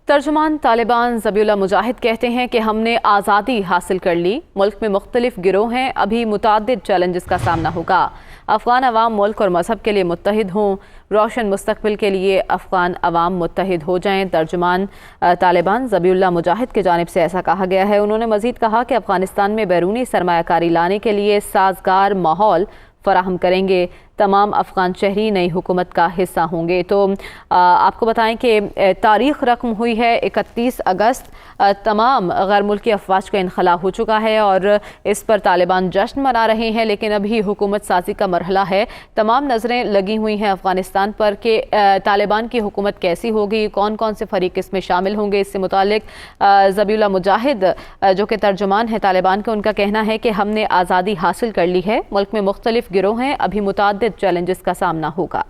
तर्जुमान तालिबान ज़बीहुल्लाह मुजाहिद कहते हैं कि हमने आज़ादी हासिल कर ली। मुल्क में मुख्तलिफ गिरोह हैं, अभी मुतादिद चैलेंजेस का सामना होगा। अफ़गान अवाम मुल्क और मज़हब के लिए मुत्तहिद हों, रोशन मुस्तकबिल के लिए अफ़गान अवाम मुत्तहिद हो जाएँ। तर्जुमान तालिबान ज़बीहुल्लाह मुजाहिद की जानिब से ऐसा कहा गया है। उन्होंने मज़ीद कहा कि अफ़गानिस्तान में बैरूनी सरमायाकारी लाने के लिए साजगार माहौल फराहम करेंगे। तमाम अफ़गान शहरी नई हुकूमत का हिस्सा होंगे। तो आपको बताएं कि तारीख़ रकम हुई है 31 अगस्त। तमाम गैर मुल्की अफवाज का इनखला हो चुका है और इस पर तालिबान जश्न मना रहे हैं, लेकिन अभी हुकूमत साजी का मरहला है। तमाम नज़रें लगी हुई हैं अफ़गानिस्तान पर कि तालिबान की हुकूमत कैसी होगी, कौन कौन से फ़रीक इसमें शामिल होंगे। इससे मुतालिक ज़बीहुल्लाह मुजाहिद जो कि तर्जुमान है तालिबान के, उनका कहना है कि हमने आज़ादी हासिल कर ली है। मुल्क में मुख्तलिफ गिरोह हैं, अभी मुतादिद चैलेंजेस का सामना होगा।